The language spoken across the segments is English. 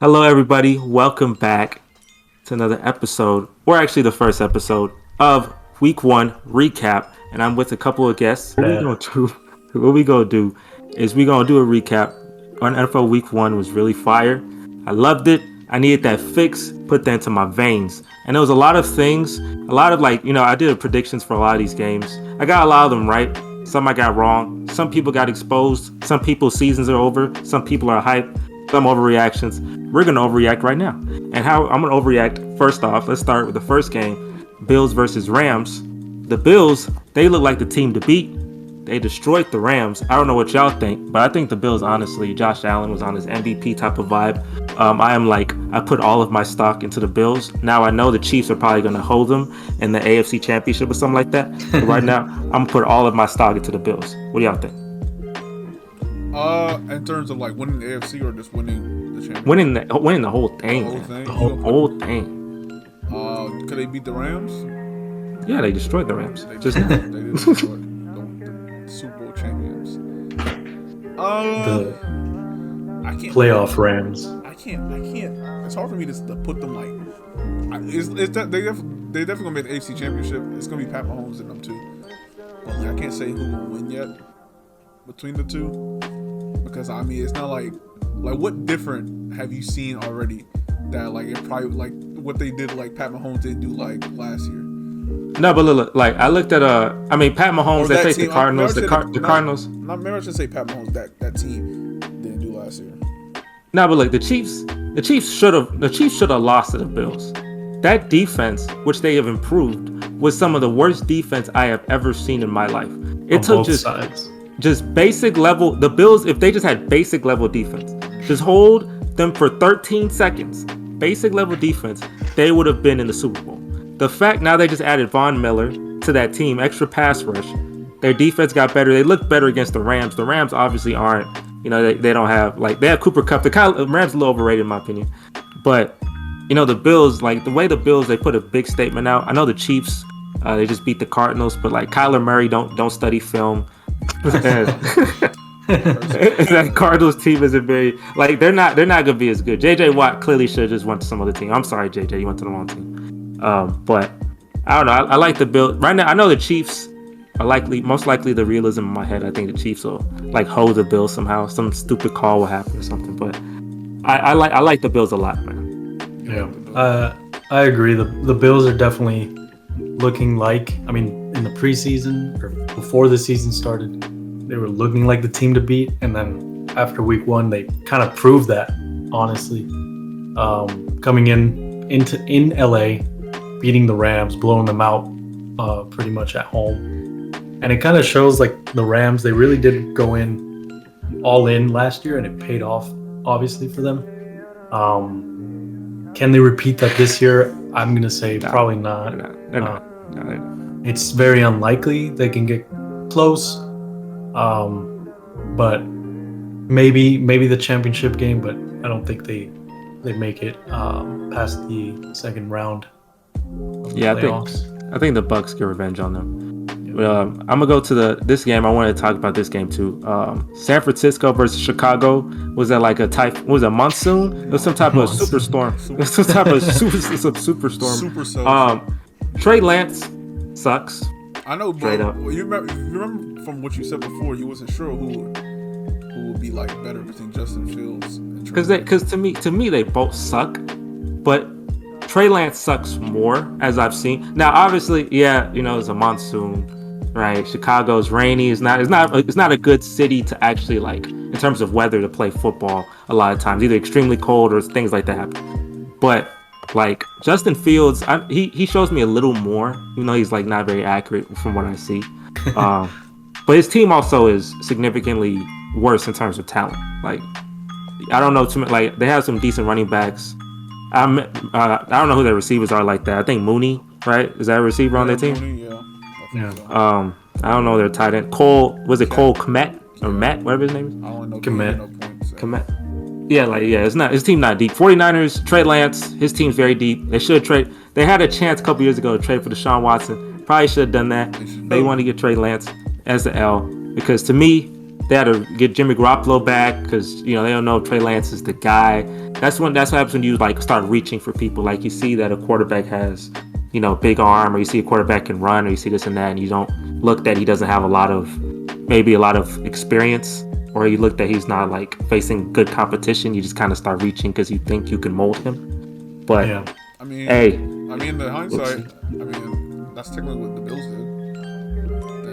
Hello, everybody. Welcome back to another episode, or actually the first episode of Week One recap. And I'm with a couple of guests. What we gonna do is we gonna do a recap on NFL Week One. Was really fire. I loved it. I needed that fix. Put that into my veins. And there was a lot of things, a lot of I did predictions for a lot of these games. I got a lot of them right. Some I got wrong. Some people got exposed. Some people's seasons are over. Some people are hyped. Some overreactions. We're gonna overreact right now. And how I'm gonna overreact, first off, let's start with the first game, Bills versus Rams. The Bills, they look like the team to beat. They destroyed the Rams. I don't know what y'all think, but I think the Bills, honestly, Josh Allen was on his MVP type of vibe. I put all of my stock into the Bills. Now I know the Chiefs are probably gonna hold them in the AFC Championship or something like that. But right now, I'm gonna put all of my stock into the Bills. What do y'all think? In terms of like winning the AFC or just winning the championship? Winning the whole thing. The whole thing. The whole thing. Could they beat the Rams? Yeah, they destroyed the Rams. They did destroy the Super Bowl champions. The I can't playoff Rams. I can't. It's hard for me to put them like. They definitely gonna make the AFC championship. It's gonna be Pat Mahomes and them too. But like, I can't say who will win yet between the two. Because I mean, it's not like what different have you seen already that like it probably like what they did like Pat Mahomes didn't do like last year. No, but look, like I looked at Pat Mahomes. They faced the Cardinals. The Cardinals. Maybe I should say Pat Mahomes. That team didn't do last year. No, but look, the Chiefs should have lost to the Bills. That defense, which they have improved, was some of the worst defense I have ever seen in my life. It took just basic level. The Bills, if they just had basic level defense, just hold them for 13 seconds, basic level defense, they would have been in the Super Bowl. The fact now they just added Von Miller to that team, extra pass rush, their defense got better. They looked better against the Rams. The Rams obviously aren't, they don't have, they have Cooper Kupp. The Rams are a little overrated in my opinion. But, the Bills, like the way the Bills, they put a big statement out. I know the Chiefs, they just beat the Cardinals, but like Kyler Murray don't study film. That Cardinals team isn't very they're not gonna be as good. JJ Watt clearly should have just went to some other team. I'm sorry, JJ, you went to the wrong team. But I don't know. I like the Bills right now. I know the Chiefs are most likely the realism in my head. I think the Chiefs will hold the Bills somehow. Some stupid call will happen or something. But I like the Bills a lot, man. Yeah, I agree. The Bills are definitely looking like, in the preseason or before the season started, they were looking like the team to beat, and then after week one, they kind of proved that. Honestly, coming in LA, beating the Rams, blowing them out, pretty much at home, and it kind of shows like the Rams, they really did go in all in last year, and it paid off obviously for them. Can they repeat that this year? I'm gonna say probably not. No. It's very unlikely they can get close, but maybe the championship game. But I don't think they make it past the second round. Yeah, I think the Bucks get revenge on them. I'm gonna go to this game. I wanted to talk about this game too. San Francisco versus Chicago. Was that like a was a monsoon? It was some type of superstorm. Some type of superstorm. Trey Lance sucks. I know, but you remember from what you said before, you wasn't sure who would be like better between Justin Fields and Trey Lance. Because to me they both suck, but Trey Lance sucks more as I've seen. Now obviously, it's a monsoon, right? Chicago's rainy. It's not a good city to actually in terms of weather to play football. A lot of times, either extremely cold or things like that happen. But Justin Fields, he shows me a little more, even though he's not very accurate from what I see. But his team also is significantly worse in terms of talent. I don't know too much. They have some decent running backs. I don't know who their receivers are like that. I think Mooney, right? Is that a receiver on their team? Mooney, yeah. I don't know their tight end. Cole Kmet or Matt, whatever his name is? I don't know. Kmet. Yeah, it's not his team not deep. 49ers, Trey Lance, his team's very deep. They should trade. They had a chance a couple years ago to trade for Deshaun Watson. Probably should have done that. They want to get Trey Lance as the L because to me, they had to get Jimmy Garoppolo back because they don't know if Trey Lance is the guy. That's what happens when you like start reaching for people. Like you see that a quarterback has big arm, or you see a quarterback can run, or you see this and that, and you don't look that he doesn't have a lot of experience, or you look that he's not like facing good competition. You just kind of start reaching because you think you can mold him. But in the hindsight, that's technically what the Bills did.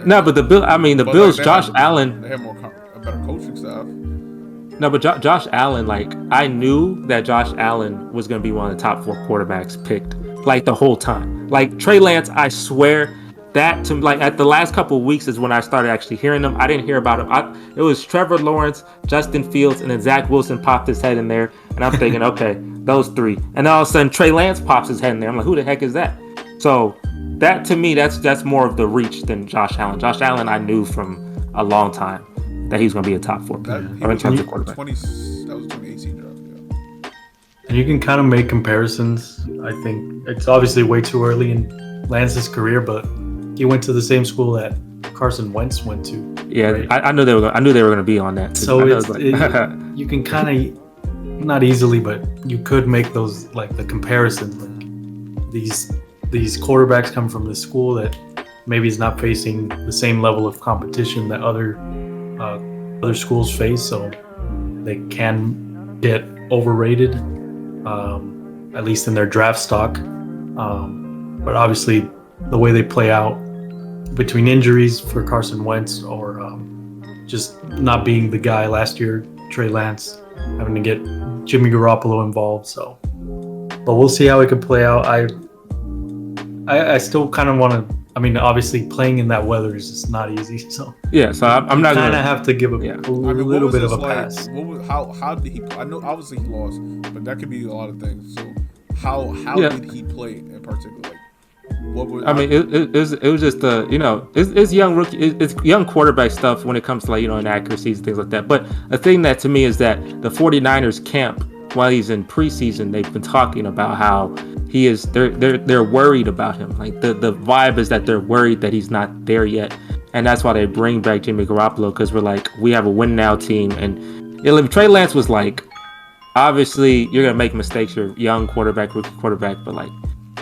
The Bills, Josh Allen. They have a better coaching staff. No, but Josh Allen, like I knew that Josh Allen was going to be one of the top 4 quarterbacks picked, like the whole time. Like Trey Lance, I swear that to like at the last couple of weeks is when I started actually hearing them. I didn't hear about him. It was Trevor Lawrence, Justin Fields, and then Zach Wilson popped his head in there, and I'm thinking, okay, those 3. And then all of a sudden Trey Lance pops his head in there. I'm like, who the heck is that? So that to me, that's more of the reach than Josh Allen. Josh Allen, I knew from a long time that he's going to be a top 4 player in terms of quarterback. That was 2018 draft, yeah. And you can kind of make comparisons. I think it's obviously way too early in Lance's career, but he went to the same school that Carson Wentz went to. Yeah, right? I knew they were going to be on that. So you can kind of not easily, but you could make those like the comparisons. Like these quarterbacks come from this school that maybe is not facing the same level of competition that other schools face, so they can get overrated, at least in their draft stock. But obviously, the way they play out between injuries for Carson Wentz or just not being the guy last year, Trey Lance having to get Jimmy Garoppolo involved. So, but we'll see how it could play out. I still kind of want to. I mean, obviously, playing in that weather is just not easy. So yeah, so I'm not kind of have to give a little bit of a pass. How did he? I know obviously he lost, but that could be a lot of things. So how did he play in particular? Like, what was? It was just it's young rookie, it's young quarterback stuff when it comes to like inaccuracies and things like that. But the thing that to me is that the 49ers camp, while he's in preseason, they've been talking about how he is. They're worried about him. Like the vibe is that they're worried that he's not there yet, and that's why they bring back Jimmy Garoppolo, because we're like, we have a win now team. And Trey Lance was like, obviously you're gonna make mistakes. You're a young quarterback, rookie quarterback, but like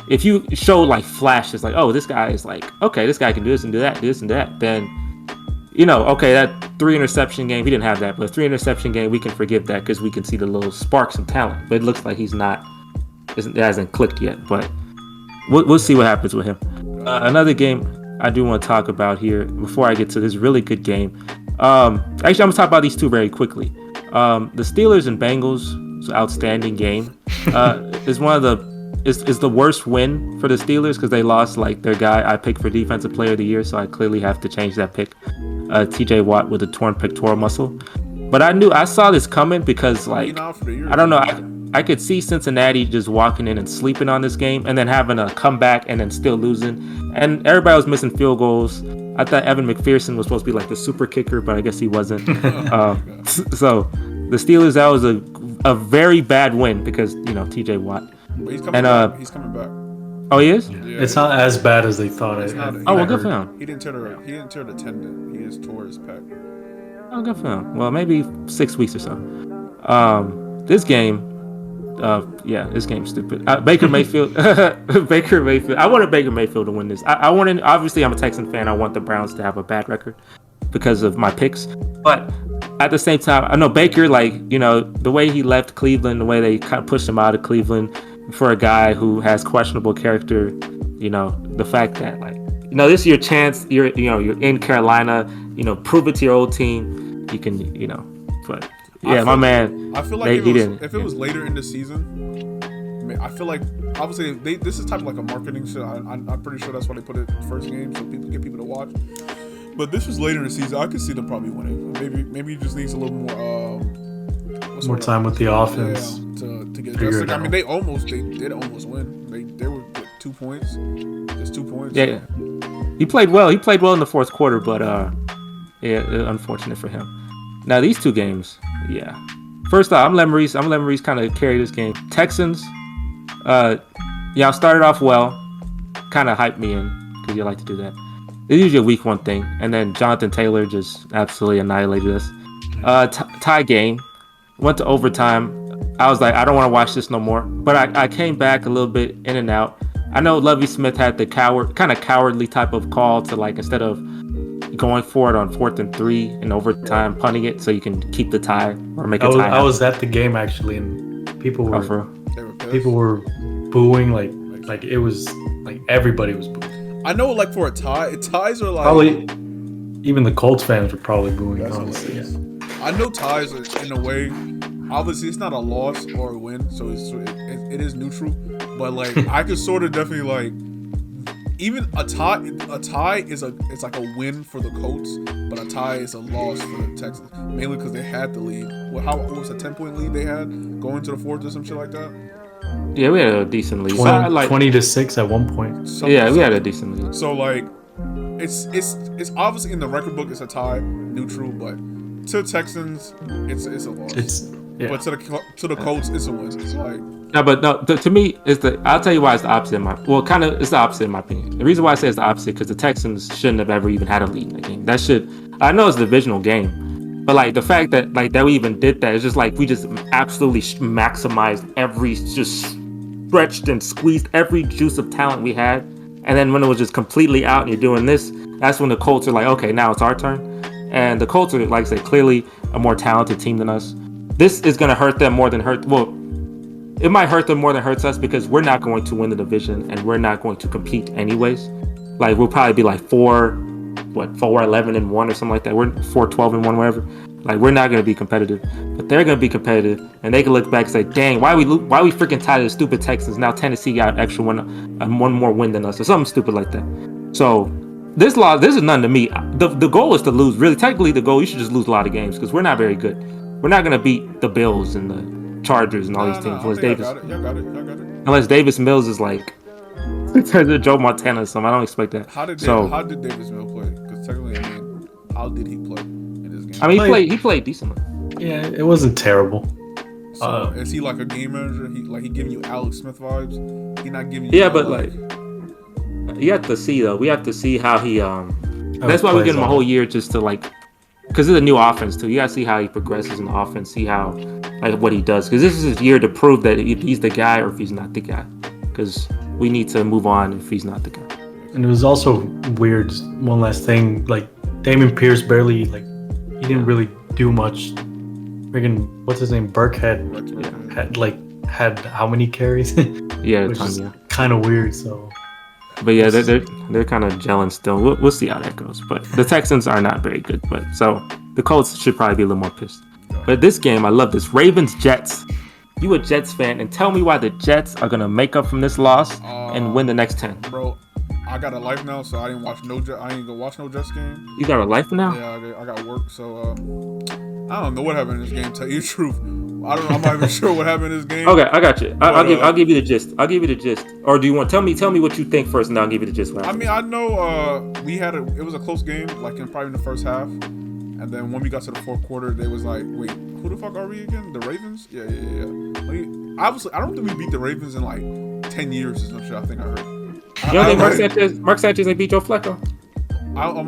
if you show like flashes, like this guy is like, okay, this guy can do this and do that, then okay, that 3 interception game, he didn't have that, but 3 interception game, we can forgive that because we can see the little sparks of talent. But it looks like it hasn't clicked yet. But we'll see what happens with him. Another game I do want to talk about here before I get to this really good game. Actually, I'm gonna talk about these 2 very quickly. The Steelers and Bengals, it's an outstanding game. Is one of the is the worst win for the Steelers because they lost like their guy I picked for Defensive Player of the Year, so I clearly have to change that pick. TJ Watt with a torn pectoral muscle. But I saw this coming because like I don't know, I could see Cincinnati just walking in and sleeping on this game and then having a comeback and then still losing. And everybody was missing field goals. I thought Evan McPherson was supposed to be like the super kicker, but I guess he wasn't. So the Steelers, that was a very bad win because TJ Watt. But he's coming back. He's coming back. Oh, he is? Yeah. It's not as bad as they thought. Well, good for him. He didn't tear the tendon. He just tore his pec. Oh, good for him. Well, maybe 6 weeks or so. This game, this game's stupid. Baker Mayfield. Baker Mayfield. I wanted Baker Mayfield to win this. I wanted. Obviously, I'm a Texan fan. I want the Browns to have a bad record because of my picks. But at the same time, I know Baker, the way he left Cleveland, the way they kind of pushed him out of Cleveland for a guy who has questionable character, the fact that this is your chance. You're in Carolina. Prove it to your old team. You can, but yeah, my man. I feel like if it was later in the season, I feel like obviously this is type of like a marketing shit. I'm pretty sure that's why they put it first game so people get people to watch. But this was later in the season. I could see them probably winning. Maybe he just needs a little more time with the offense to get adjusted. I mean, they did almost win. They were 2 points, just 2 points. Yeah, he played well. He played well in the fourth quarter, but unfortunate for him. Now these 2 games, yeah. First off, I'm letting Maurice kind of carry this game. Texans, started off well, kind of hyped me in because you like to do that. It's usually a week 1 thing, and then Jonathan Taylor just absolutely annihilated us. Tie game, went to overtime. I was like, I don't want to watch this no more. But I came back a little bit in and out. I know Lovie Smith had the kind of cowardly type of call to like instead of going for it on 4th and 3 in overtime, punting it so you can keep the tie or make a tie. I was at the game actually, and people were booing like it was like everybody was booing. I know, like for a tie, ties are like probably even the Colts fans were probably booing. Honestly, I know ties in a way. Obviously, it's not a loss or a win, so it is neutral. But like, I could sort of definitely like, even a tie is like a win for the Colts, but a tie is a loss for the Texans, mainly because they had the lead. What was a 10-point lead they had going to the 4th or some shit like that? Yeah, we had a decent lead. 20-6 at one point. We had a decent lead. So like, it's obviously in the record book it's a tie, neutral, but to the Texans it's a loss. But to the Colts it's a win. It's like to me I'll tell you why it's the opposite it's the opposite in my opinion. The reason why I say it's the opposite because the Texans shouldn't have ever even had a lead in the game. I know it's a divisional game, but like the fact that like that we even did that is just like we just absolutely maximized just stretched and squeezed every juice of talent we had, and then when it was just completely out and you're doing this, that's when the Colts are like, okay, now it's our turn. And the Colts are, like I said, clearly a more talented team than us. This is going to hurt them more than it might hurt them more than hurts us because we're not going to win the division and we're not going to compete anyways. Like we'll probably be like 4-11-1 or something like that. We're 4-12-1, whatever. Like we're not going to be competitive, but they're going to be competitive, and they can look back and say, "Dang, why we freaking tied to the stupid Texans? Now Tennessee got extra one more win than us, or something stupid like that." So this is none to me. The goal is to lose. Really, technically, the goal you should just lose a lot of games because we're not very good. We're not going to beat the Bills and the Chargers and all these teams unless Davis. Y'all got it. Unless Davis Mills is like Joe Montana or something. I don't expect that. How did Davis Mills play? Because technically, I mean, how did he play in this game? I mean, he played decently. Yeah, it wasn't terrible. So is he like a game manager? He giving you Alex Smith vibes? He not giving you? Yeah, but like you have to see though. We have to see how he. That's why we give him a whole year just to like, because it's a new offense too. You gotta see how he progresses in the offense. See how like what he does. Because this is his year to prove that if he's the guy or if he's not the guy. Because we need to move on if he's not the guy. And it was also weird. One last thing, like Dameon Pierce barely he didn't really do much. Freaking what's his name? Burkhead had how many carries? Yeah, which is kind of weird. So. But yeah, they're kind of gelling still. We'll see how that goes. But the Texans are not very good. But so the Colts should probably be a little more pissed. But this game, I love this. Ravens-Jets. You a Jets fan, and tell me why the Jets are gonna make up from this loss and win the next 10. Bro, I got a life now, so I didn't go watch no Jets game. You got a life now? Yeah, I got work, so I don't know what happened in this game. Tell you the truth, I'm not even sure what happened in this game. Okay, I got you. I'll give you the gist. Or do you want tell me what you think first, and I'll give you the gist. I mean, I know it was a close game, like probably in the first half, and then when we got to the fourth quarter, they was like, wait, who the fuck are we again? The Ravens? Yeah. Like, obviously, I don't think we beat the Ravens in like 10 years or some shit. I think I heard. You don't think Mark Sanchez ain't beat Joe Flacco? I'm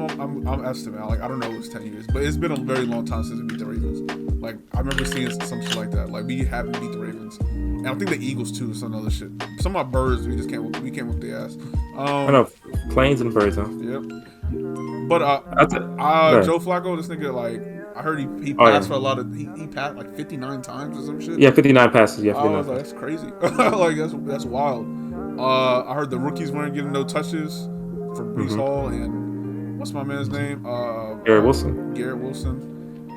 estimating. Like, I don't know if it's 10 years, but it's been a very long time since we beat the Ravens. Like, I remember seeing some shit like that. Like, we haven't beat the Ravens, and I think the Eagles too. Some other shit. Some of our birds, we can't whip their ass. I know planes and birds, huh? Yep. But Joe Flacco, this nigga, like, I heard he passed for a lot of. He passed like 59 times or some shit. Yeah, 59 passes. Yeah, 59 I was like, that's crazy. Like, that's wild. I heard the rookies weren't getting no touches from Breece Hall and what's my man's name? Garrett Wilson.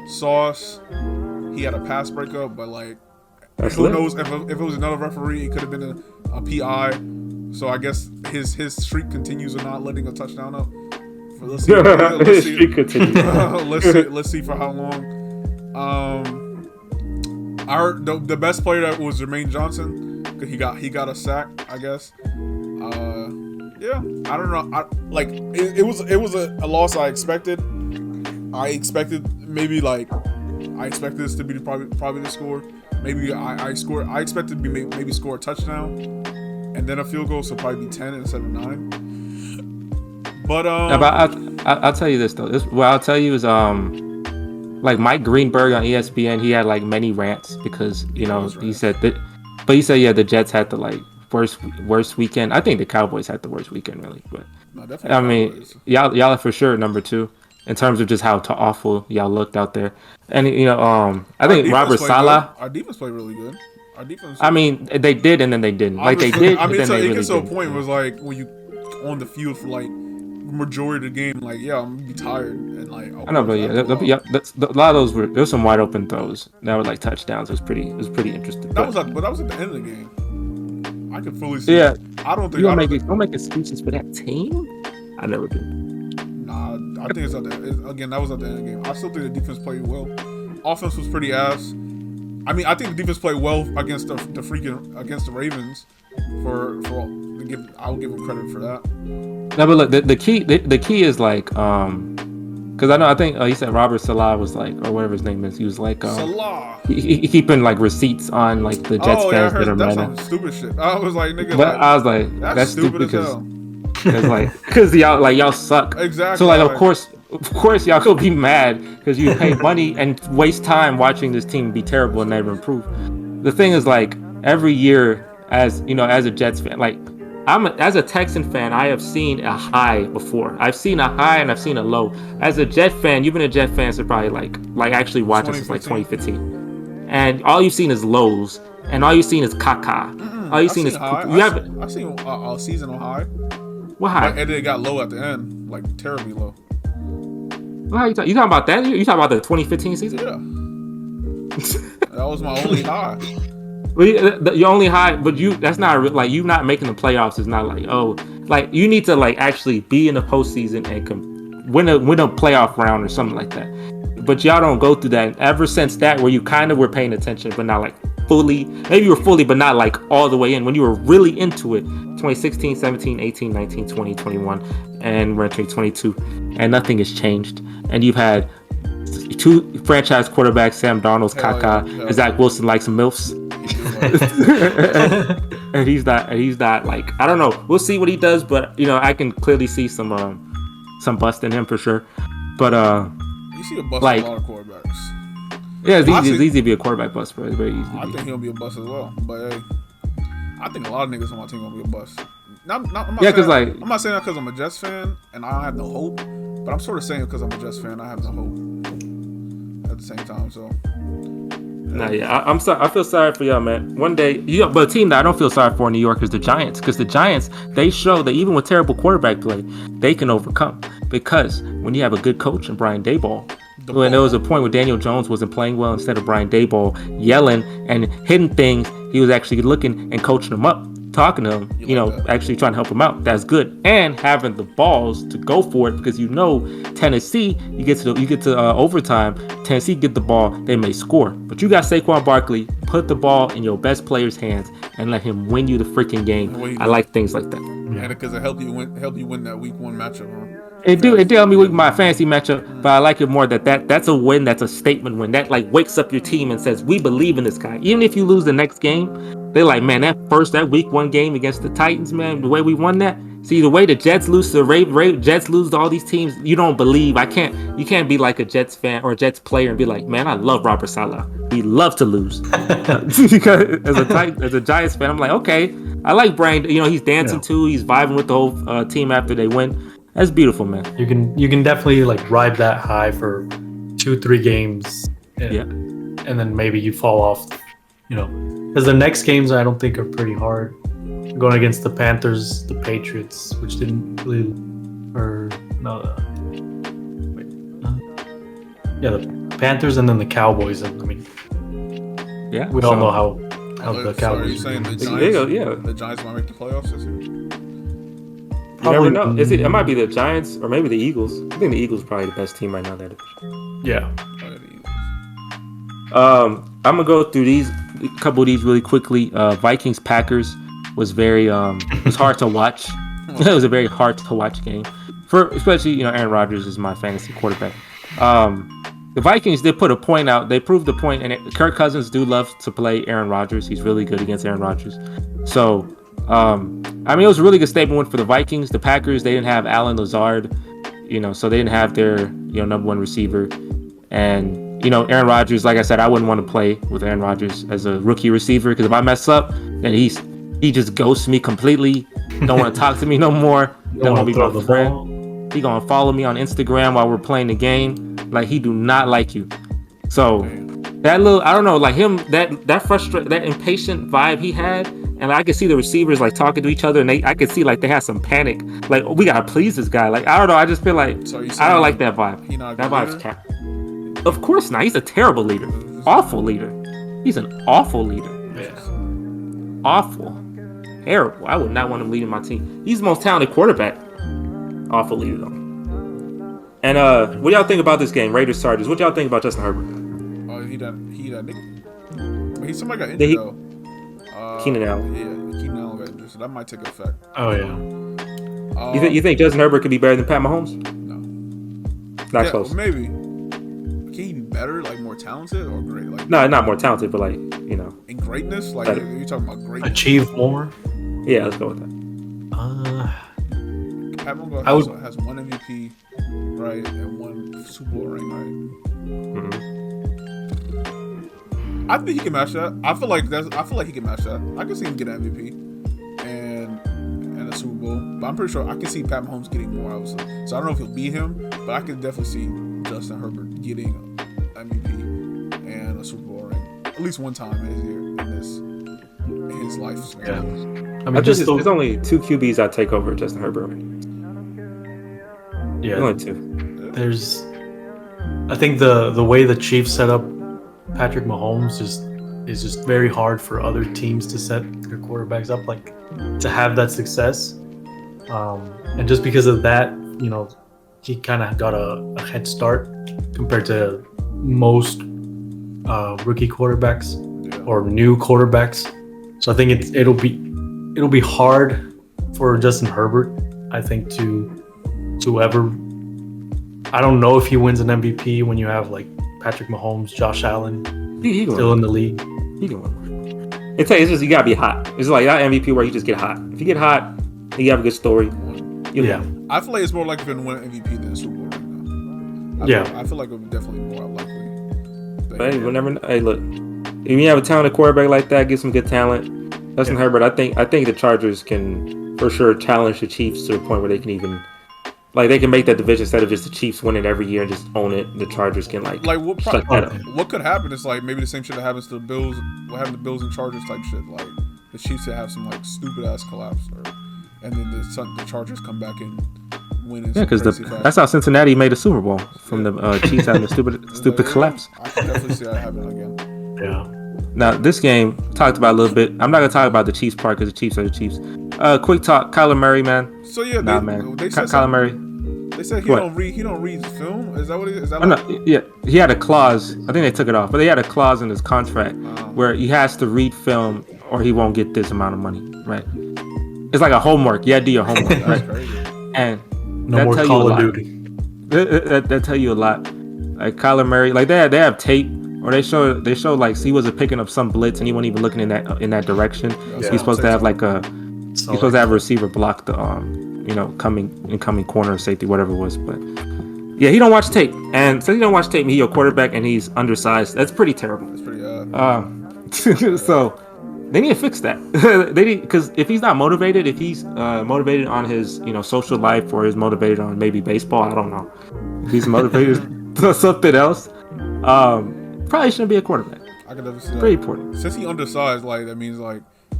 Sauce. He had a pass breakup, but like, who knows if it was another referee, it could have been a PI. So I guess his streak continues of not letting a touchdown up. Let's see. Let's see for how long. I heard the best player that was Jermaine Johnson. He got a sack, I guess. Yeah, I don't know. It was a loss I expected. I expected this to be probably the score. Maybe I expected to be maybe score a touchdown and then a field goal, so probably be 10 instead of 9. But I'll tell you this though. What I'll tell you is like Mike Greenberg on ESPN, he had like many rants because he said that, but he said the Jets had the like worst weekend. I think the Cowboys had the worst weekend really, but no, I mean y'all are for sure number 2 in terms of just how awful y'all looked out there, and I think Robert Saleh. Our defense played really good. Our defense. I mean they did and then they didn't. Like they did. I mean, but then it gets to a point where it's like when you on the field for like majority of the game, like I'm gonna be tired and like. I know, but a lot of those there was some wide open throws that were like touchdowns. It was pretty interesting. That was at the end of the game. I could fully see. Yeah, I don't think. Don't make excuses for that team. I never do. Nah, I think it's at the again. That was at the end of the game. I still think the defense played well. Offense was pretty ass. I mean, I think the defense played well against against the Ravens. I'll give them credit for that. No, but look, the key is like because I think he said Robert Saleh was like, or whatever his name is, he was like Salah. He keeping like receipts on like the Jets fans that are mad. That's stupid shit. I was like, nigga. But I was like, that's stupid because y'all suck. Exactly. So like of course y'all could be mad because you pay money and waste time watching this team be terrible and never improve. The thing is like every year as a Jets fan, like as a Texan fan, I have seen a high before. I've seen a high and I've seen a low. As a Jet fan, you've been a Jet fan since probably like actually watching since like 2015, and all you've seen is lows, and all you've seen is caca. All you've seen is high. I've seen a seasonal high. What high? And then it got low at the end, like terribly low. What you talking about that? You talking about the 2015 season? Yeah. That was my only high. Well, your only high, but that's not like you not making the playoffs is not like like you need to like actually be in the postseason and win a playoff round or something like that. But y'all don't go through that. And ever since that, where you kind of were paying attention, but not like fully. Maybe you were fully, but not like all the way in. When you were really into it, 2016, 17, 18, 19, 20, 21, and we're entering 22, and nothing has changed. And you've had 2 franchise quarterbacks, Sam Darnold's caca, and Zach Wilson likes MILFs. and he's not like, I don't know. We'll see what he does, but I can clearly see some bust in him for sure. But you see a bust like, in a lot of quarterbacks. Yeah, it's easy to be a quarterback bust, bro. It's very easy. I think he'll be a bust as well. But hey, I think a lot of niggas on my team gonna be a bust. I'm not saying that because I'm a Jets fan and I don't have no hope, but I'm sort of saying it because I'm a Jets fan. I have no hope at the same time. So. I'm sorry. I feel sorry for y'all, man. One day, but a team that I don't feel sorry for in New York is the Giants, because the Giants, they show that even with terrible quarterback play, they can overcome. Because when you have a good coach in Brian Daboll, when there was a point where Daniel Jones wasn't playing well, instead of Brian Daboll yelling and hitting things, he was actually looking and coaching them up, talking to him, actually trying to help him out. That's good. And having the balls to go for it, because Tennessee, you get to overtime, Tennessee get the ball, they may score. But you got Saquon Barkley, put the ball in your best player's hands and let him win you the freaking game. I like things like that. And because it helped you win that week 1 matchup, huh? It did help me with my fantasy matchup, but I like it more that's a win, that's a statement win. That like wakes up your team and says, we believe in this guy. Even if you lose the next game, they're like, man, that week 1 game against the Titans, man, the way we won that. See, the way the Jets lose to the Jets lose to all these teams, you don't believe. You can't be like a Jets fan or a Jets player and be like, man, I love Robert Saleh. We love to lose. Because as a Giants fan, I'm like, okay, I like Brian. He's dancing too. He's vibing with the whole team after they win. That's beautiful, man. You can definitely like ride that high for 2-3 games. And then maybe you fall off, because the next games I don't think are pretty hard. Going against the Panthers, the Patriots, which didn't really, the Panthers and then the Cowboys. And I mean, we all know how the Cowboys. Are you saying the Giants might make the playoffs this year? You never know. It might be the Giants or maybe the Eagles. I think the Eagles are probably the best team right now in that division. Yeah. I'm gonna go through a couple of these really quickly. Vikings Packers was very it was hard to watch. It was a very hard to watch game. Especially Aaron Rodgers is my fantasy quarterback. The Vikings did put a point out. They proved the point, and Kirk Cousins do love to play Aaron Rodgers. He's really good against Aaron Rodgers. So I mean, it was a really good statement win for the Vikings. The Packers, they didn't have Allen Lazard, so they didn't have their, number one receiver. And, Aaron Rodgers, like I said, I wouldn't want to play with Aaron Rodgers as a rookie receiver because if I mess up, then he just ghosts me completely. Don't want to talk to me no more. Don't want to be my friend. He gonna follow me on Instagram while we're playing the game. Like, he do not like you. So that little, I don't know, like him, that impatient vibe he had, and I could see the receivers like talking to each other, and I could see like they had some panic. Like, we gotta please this guy. Like, I don't know. I just feel like I don't like that vibe. That vibe's cap. Of course not. He's a terrible leader. Awful leader. He's an awful leader. Yeah. Awful. Terrible. I would not want him leading my team. He's the most talented quarterback. Awful leader though. And what y'all think about this game, Raiders Chargers? What y'all think about Justin Herbert? He that nigga. Somebody got injured though. Keenan Allen. Yeah, Keenan Allen got injured, so that might take effect. Oh yeah. You think Justin Herbert could be better than Pat Mahomes? No. Not close. Maybe. Can he be better, like more talented or great? Like no, not more talented, but like in greatness. Like you're talking about greatness. Achieve more. Yeah, let's go with that. Pat Mahomes has one MVP, right, and one Super Bowl ring, right? Mm-hmm. I think he can match that. I feel like he can match that. I can see him get an MVP and a Super Bowl, but I'm pretty sure I can see Pat Mahomes getting more. Obviously, so I don't know if he'll beat him, but I can definitely see Justin Herbert getting an MVP and a Super Bowl ring at least one time in his life. Yeah. I mean, there's only two QBs I'd take over Justin Herbert. Yeah, only two. I think the way the Chiefs set up Patrick Mahomes is just very hard for other teams to set their quarterbacks up like to have that success. And just because of that, he kind of got a head start compared to most rookie quarterbacks or new quarterbacks. So I think it'll be hard for Justin Herbert, I think, to ever. I don't know if he wins an MVP when you have like Patrick Mahomes, Josh Allen still in the league. He can win. It's just you gotta be hot. It's like that MVP where you just get hot. If you get hot, and you have a good story. I feel like it's more likely for him to win an MVP than a Super Bowl right now. I feel like it would be definitely more likely. But hey, we'll never know. Hey, look, if you have a talented quarterback like that, get some good talent. Justin Herbert, I think the Chargers can for sure challenge the Chiefs to the point where they can even they can make that division instead of just the Chiefs winning every year and just own it. The Chargers can what could happen is like maybe the same shit that happens to the Bills, what happened to Bills and Chargers type shit. Like the Chiefs could have some like stupid ass collapse, and then the Chargers come back and win. Yeah, because that's how Cincinnati made a Super Bowl from the Chiefs having a stupid collapse. I can definitely see that happening again. Yeah. Now, this game, talked about a little bit. I'm not going to talk about the Chiefs part because the Chiefs are the Chiefs. Quick talk, Kyler Murray, man. So, yeah, they said Kyler Murray. They said he don't read film? Is that what it is? Yeah, he had a clause. I think they took it off. But they had a clause in his contract where he has to read film or he won't get this amount of money, right? It's like a homework. You had to do your homework, right? Crazy. And no more Call of Duty. That tell you a lot. Like Kyler Murray, like they have tape. Or they show like he wasn't picking up some blitz and he wasn't even looking in that direction. He's supposed to have he's supposed to have a receiver block the incoming corner or safety, whatever it was. But yeah, he don't watch tape, and since he don't watch tape, he's your quarterback and he's undersized. That's pretty terrible. That's pretty so they need to fix that. Because if he's not motivated, if he's motivated on his social life or is motivated on maybe baseball, I don't know. If he's motivated on something else. Probably shouldn't be a quarterback. I can definitely see that. Pretty important. Since he undersized, that means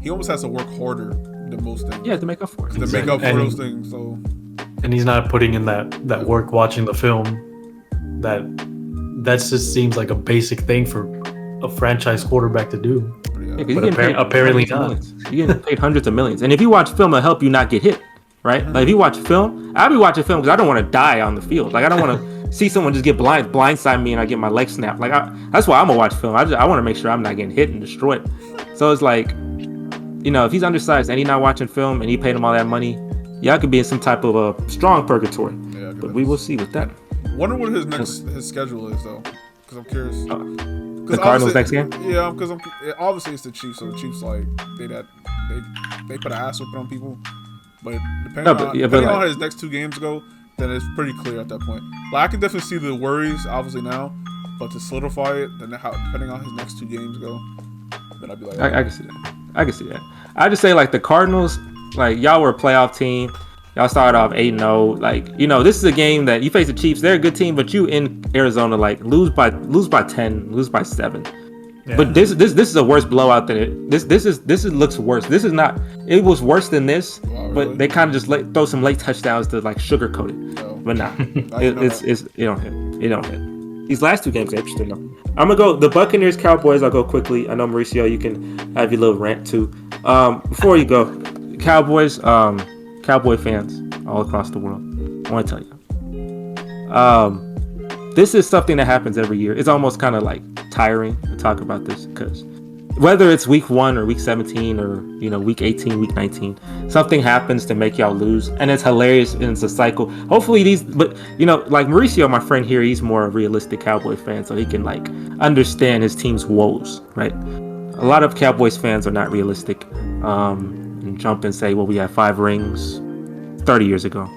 he almost has to work harder than most things. Yeah, to make up for it. To make up for those things. So. And he's not putting in that work watching the film. That just seems like a basic thing for a franchise quarterback to do. Yeah, but apparently not. You're getting paid hundreds of millions. And if you watch film, it'll help you not get hit, right? Like if you watch film, I'll be watching film because I don't want to die on the field. Like I don't want to see someone just get blindside me and I get my leg snapped. Like that's why I'm gonna watch film. I want to make sure I'm not getting hit and destroyed. So it's like, if he's undersized and he's not watching film and he paid him all that money, y'all could be in some type of a strong purgatory. Yeah, but we will see with that. Wonder what his schedule is though, because I'm curious. The Cardinals next game? Yeah, because obviously it's the Chiefs, so the Chiefs they put an ass whooping on people. But depending on how his next 2 games go, then it's pretty clear at that point. Like, I can definitely see the worries, obviously now, but to solidify it, then depending on his next 2 games go, then I'd be like, I can see that. I can see that. I just say like the Cardinals, like y'all were a playoff team. Y'all started off 8-0. Like, you know, this is a game that you face the Chiefs. They're a good team, but you in Arizona like lose by 10, lose by 7. Yeah. But this is a worse blowout than it. This looks worse. This is not. It was worse than this, but they kind of just throw some late touchdowns to like sugarcoat it. No. But nah, it don't hit. It don't hit. These last 2 games are interesting though. I'm gonna go the Buccaneers Cowboys. I'll go quickly. I know Mauricio, you can have your little rant too. Before you go, Cowboys. Cowboy fans all across the world, I want to tell you, this is something that happens every year. It's almost kind of like tiring to talk about this because whether it's week 1 or week 17 or week 18, week 19, something happens to make y'all lose, and it's hilarious and it's a cycle. Hopefully like Mauricio, my friend here, he's more a realistic Cowboy fan, so he can like understand his team's woes, right? A lot of Cowboys fans are not realistic. And jump and say, well, we had 5 rings 30 years ago.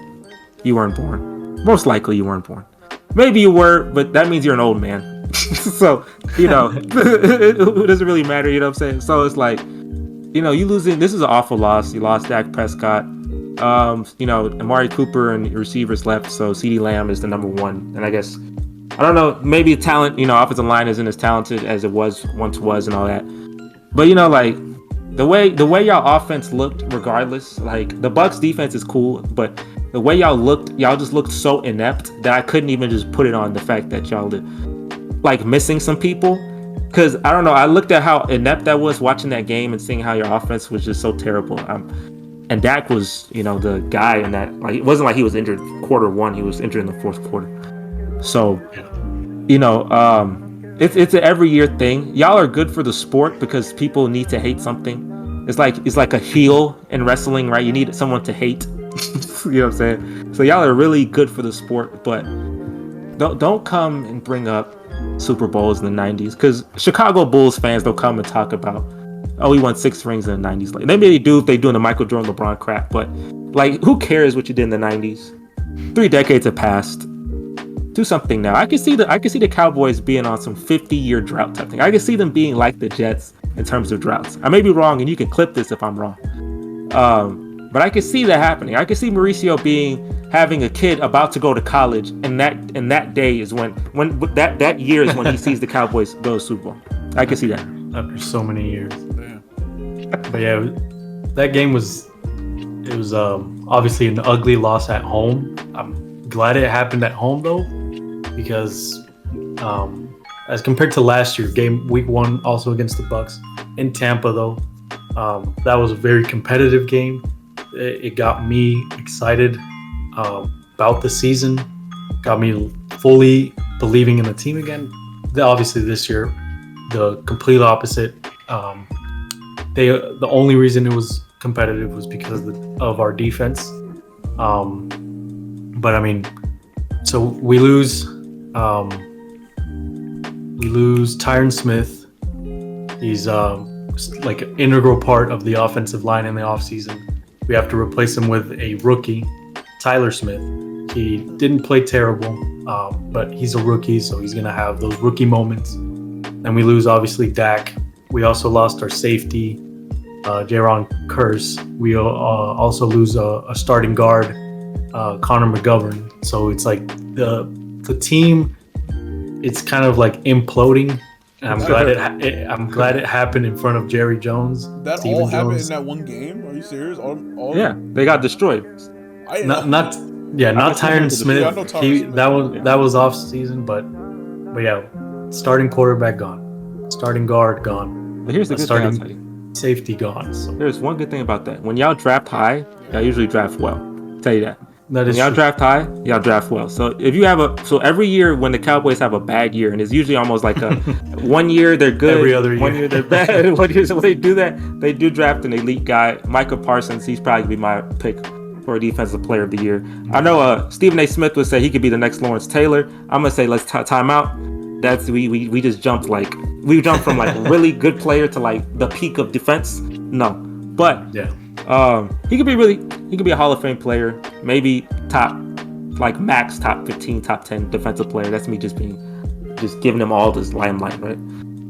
You weren't born. Most likely you weren't born. Maybe you were, but that means you're an old man. So, it doesn't really matter, you know what I'm saying? So it's like, you losing, this is an awful loss. You lost Dak Prescott. Amari Cooper and receivers left, so CeeDee Lamb is the number 1. And I guess, I don't know, maybe talent, offensive line isn't as talented as it once was and all that. But, the way y'all offense looked, regardless, like the Bucs defense is cool, but the way y'all just looked so inept that I couldn't even just put it on the fact that y'all did, like missing some people. Because I don't know, I looked at how inept that was watching that game and seeing how your offense was just so terrible. And Dak was, the guy in that. Like, it wasn't like he was injured quarter 1; he was injured in the 4th quarter. So, It's an every year thing. Y'all are good for the sport because people need to hate something. It's like a heel in wrestling, right? You need someone to hate. You know what I'm saying? So y'all are really good for the sport, but don't come and bring up Super Bowls in the 90s because Chicago Bulls fans don't come and talk about, oh, we won 6 rings in the 90s. Like, maybe they do if they doing the Michael Jordan, LeBron crap, but like, who cares what you did in the 90s? 3 decades have passed. Do something now. I can see the Cowboys being on some 50-year drought type thing. I can see them being like the Jets in terms of droughts. I may be wrong, and you can clip this if I'm wrong. But I can see that happening. I can see Mauricio having a kid about to go to college, and that day is when that year is when he sees the Cowboys go to Super Bowl. I can see that after so many years. But yeah, that game was obviously an ugly loss at home. I'm glad it happened at home though, because as compared to last year, week 1 also against the Bucs in Tampa though, that was a very competitive game. It got me excited about the season, got me fully believing in the team again. Obviously this year, the complete opposite. The only reason it was competitive was because of our defense. But I mean, so we lose Tyron Smith. He's like an integral part of the offensive line in the offseason. We have to replace him with a rookie, Tyler Smith. He didn't play terrible, but he's a rookie, so he's going to have those rookie moments. And we lose, obviously, Dak. We also lost our safety, Jaron Curse. We also lose a starting guard, Connor McGovern. So it's like the team, it's kind of like imploding. And I'm glad it happened in front of Jerry Jones. That Steven all happened Jones. In that one game? Are you serious? All yeah, they got destroyed. Not Tyron Smith. That was off season, but yeah, starting quarterback gone, starting guard gone. But here's the good thing, I'll tell you. Safety gone. So. There's one good thing about that. When y'all draft high, y'all usually draft well. I'll tell you that. That is when y'all true. draft high, y'all draft well. So if you have every year when the Cowboys have a bad year, and it's usually almost like a 1 year they're good, every other year. 1 year they're bad. 1 year, so when they do that, they do draft an elite guy. Micah Parsons, he's probably be my pick for a defensive player of the year. I know Stephen A. Smith would say he could be the next Lawrence Taylor. I'm gonna say let's time out. That's we just jumped from like really good player to like the peak of defense. No, But Yeah. he could be a Hall of Fame player, maybe max top 15, top 10 defensive player. That's me just giving him all this limelight, right?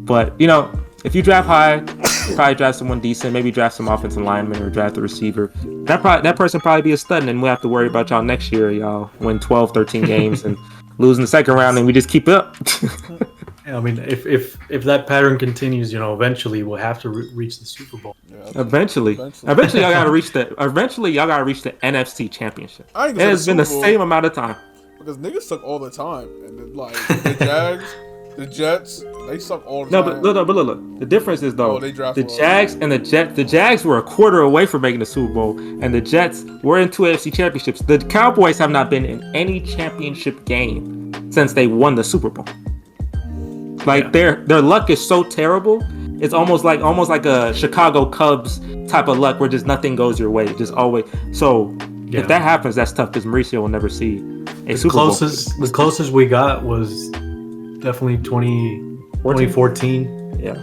But if you draft high, you probably draft someone decent, maybe draft some offensive lineman or draft a receiver. That person probably be a stud, and we'll have to worry about y'all next year. Y'all win 12, 13 games and lose in the second round, and we just keep it up. Yeah, I mean, if that pattern continues, eventually we'll have to reach the Super Bowl. Yeah, eventually, y'all gotta reach the NFC Championship. It has been the same amount of time because niggas suck all the time, and then, like the Jags, the Jets, they suck all the time. No, but look. The difference is though, they draft the Jags and the Jets. The Jags were a quarter away from making the Super Bowl, and the Jets were in 2 AFC championships. The Cowboys have not been in any championship game since they won the Super Bowl. Like their luck is so terrible. It's almost like a Chicago Cubs type of luck where just nothing goes your way. Just always. So if that happens, that's tough because Mauricio will never see a Super Bowl. The closest we got was definitely 2014. Yeah.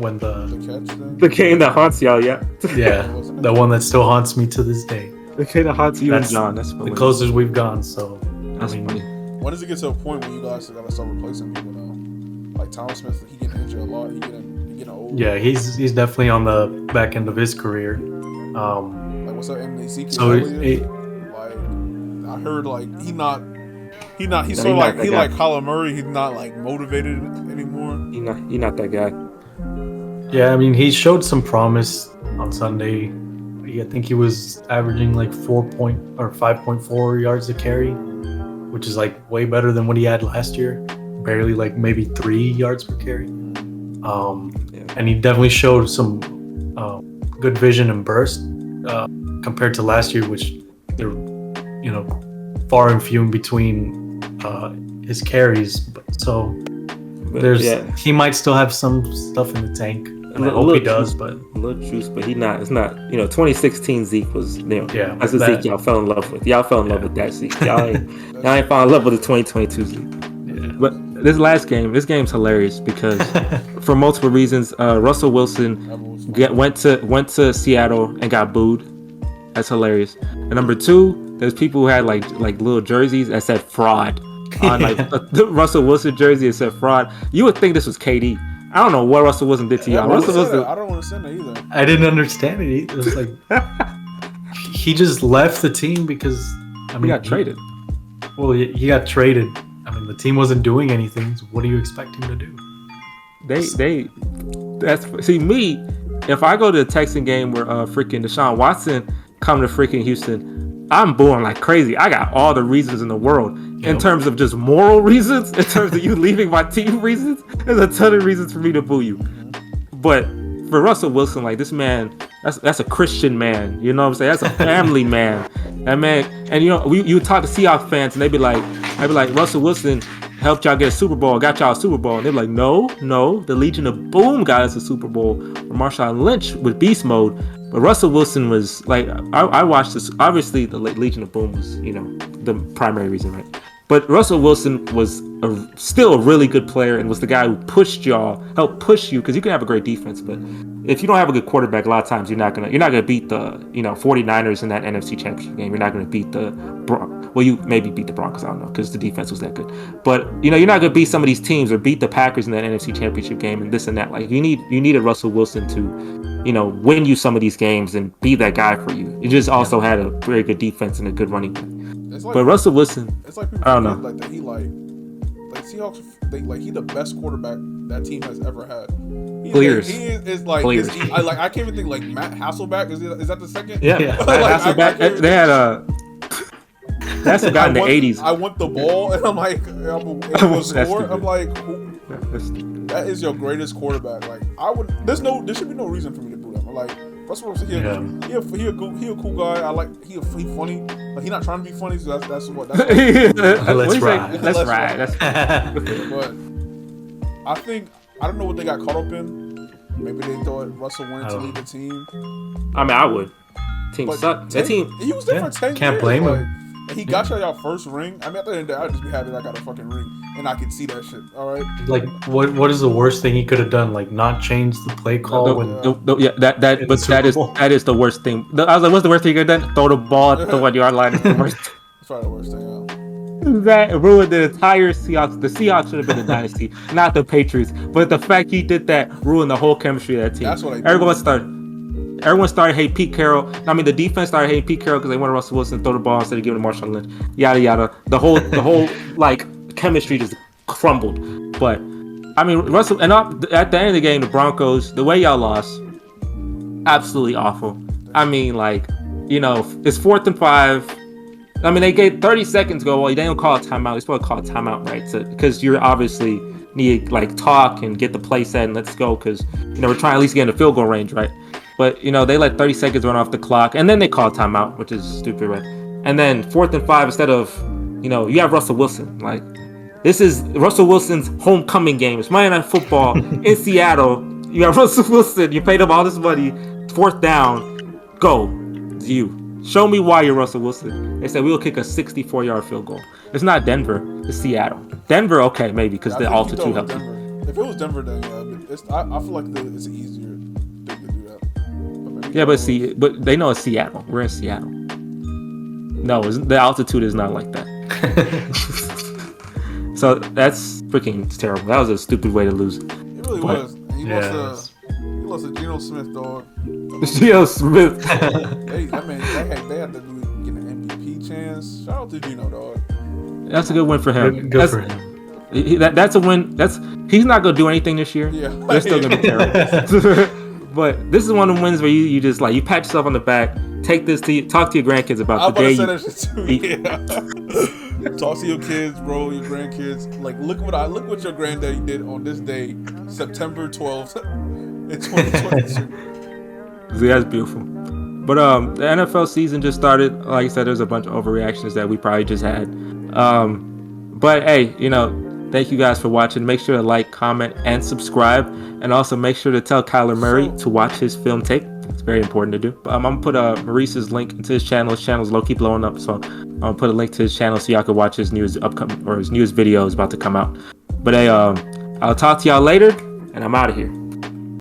When the game that haunts y'all, yeah, the one that still haunts me to this day. The game that haunts you and John. That's the closest we've gone. So that's funny. When does it get to a point where you guys gotta start replacing people now? Like Thomas Smith, he getting injured a lot. He getting old. Yeah, he's definitely on the back end of his career. Like what's up, Ezekiel? So like I heard, like he like Kyler Murray. He's not like motivated anymore. He not that guy. Yeah, I mean he showed some promise on Sunday. I think he was averaging like 5.4 yards a carry, which is like way better than what he had last year. Barely like maybe 3 yards per carry. And he definitely showed some good vision and burst compared to last year, which they're far and few in between his carries. He might still have some stuff in the tank. And I hope he does, but a little juice, but he's not. It's not. 2016 Zeke was. That's the Zeke y'all fell in love with. Y'all fell in love with that Zeke. Y'all ain't fall in love with the 2022 Zeke. Yeah. But this game's hilarious because for multiple reasons. Russell Wilson went to Seattle and got booed. That's hilarious. And number 2, there's people who had like little jerseys that said fraud on the Russell Wilson jersey. It said fraud. You would think this was KD. I don't know what Russell Wilson did to y'all. I don't understand that either. I didn't understand it. It was like he just left the team because he got traded. He got traded. I mean, the team wasn't doing anything. So what do you expect him to do? Me. If I go to a Texan game where freaking Deshaun Watson come to freaking Houston, I'm booing like crazy. I got all the reasons in the world. In terms of just moral reasons, in terms of you leaving my team reasons, there's a ton of reasons for me to boo you. But for Russell Wilson, like this man, that's a Christian man. You know what I'm saying? That's a family man. That man, and you talk to Seahawks fans, and I'd be like, Russell Wilson helped y'all get a Super Bowl, got y'all a Super Bowl, and they're like, no, the Legion of Boom got us a Super Bowl. Or Marshawn Lynch with Beast Mode. But Russell Wilson was like, I watched this. Obviously, the Legion of Boom was, the primary reason, right? But Russell Wilson was still a really good player and was the guy who helped push you, because you can have a great defense, but if you don't have a good quarterback, a lot of times you're not gonna beat the 49ers in that NFC Championship game. You're not gonna beat you maybe beat the Broncos. I don't know, because the defense was that good. But you're not gonna beat some of these teams or beat the Packers in that NFC Championship game and this and that. Like you needed Russell Wilson to win you some of these games and be that guy for you. He just also had a very good defense and a good running back. But Russell Wilson, it's like people I don't know. Like that he Seahawks. He the best quarterback that team has ever had. Clears. He is like I can't even think like Matt Hasselbeck. Is that the second? Yeah. Matt Hasselbeck. They had that's a guy in the 80s. I want the ball, and I'm like, I'm score. I'm like, that is your greatest quarterback. Like there should be no reason for me to boo him. Like Russell Wilson, he a cool guy. I like he funny. Like he not trying to be funny, so that's what. That's Let's ride. That's right. But I don't know what they got caught up in. Maybe they thought Russell wanted to lead the team. I mean, I would. Team sucked. That team. He was there for 10 years. Can't blame him. And he got y'all first ring. I mean, at the end of the day, I'd just be happy that I got a fucking ring and I can see that shit. All right. Like, what is the worst thing he could have done? Like, not change the play call that is the worst thing. I was like, what's the worst thing you could have done? Throw the ball at the 1 yard line. Is the worst. That's probably the worst thing. Yeah. That ruined the entire Seahawks. The Seahawks should have been a dynasty, not the Patriots. But the fact he did that ruined the whole chemistry of that team. That's what Everyone started hating Pete Carroll. I mean, the defense started hating Pete Carroll because they wanted Russell Wilson to throw the ball instead of giving to Marshawn Lynch. Yada yada. The whole like chemistry just crumbled. But I mean, Russell. And at the end of the game, the Broncos, the way y'all lost, absolutely awful. I mean, like, it's 4th and 5. I mean, they gave 30 seconds ago. Well, they don't call a timeout. They're supposed to call a timeout, right? So, because you're obviously need to like talk and get the play set and let's go because we're trying to at least get in the field goal range, right? But they let 30 seconds run off the clock and then they call a timeout, which is stupid, right? And then 4th and 5 instead of you have Russell Wilson. Like, this is Russell Wilson's homecoming game. It's Monday Night Football in Seattle. You have Russell Wilson. You paid him all this money. 4th down. Go. It's you. Show me why you're Russell Wilson. They said we'll kick a 64-yard field goal. It's not Denver. It's Seattle. Denver, okay, maybe because the altitude helps. If it was Denver, then I feel like it's an easier thing to do that. Yeah, but they know it's Seattle. We're in Seattle. No, the altitude is not like that. So that's freaking terrible. That was a stupid way to lose. It really was. He lost to Geno Smith, dog. Geno Smith. they had to get an MVP chance. Shout out to Geno, dog. That's a good win for him. Good for him. That's a win. He's not gonna do anything this year. Yeah, they're still gonna be terrible. But this is one of the wins where you just like you pat yourself on the back. Take this to talk to your grandkids about the day. That shit too. Yeah. Talk to your kids, bro, your grandkids. Like, look what your granddaddy did on this day, September 12th, in 2022. See, that's beautiful. But the NFL season just started. Like I said, there's a bunch of overreactions that we probably just had. But hey, thank you guys for watching. Make sure to like, comment, and subscribe. And also make sure to tell Kyler Murray to watch his film tape. It's very important to do. I'm going to put Moreeses' link into his channel. His channel's low-key blowing up. So I'm going to put a link to his channel so y'all can watch his newest video is about to come out. But hey, I'll talk to y'all later, and I'm out of here.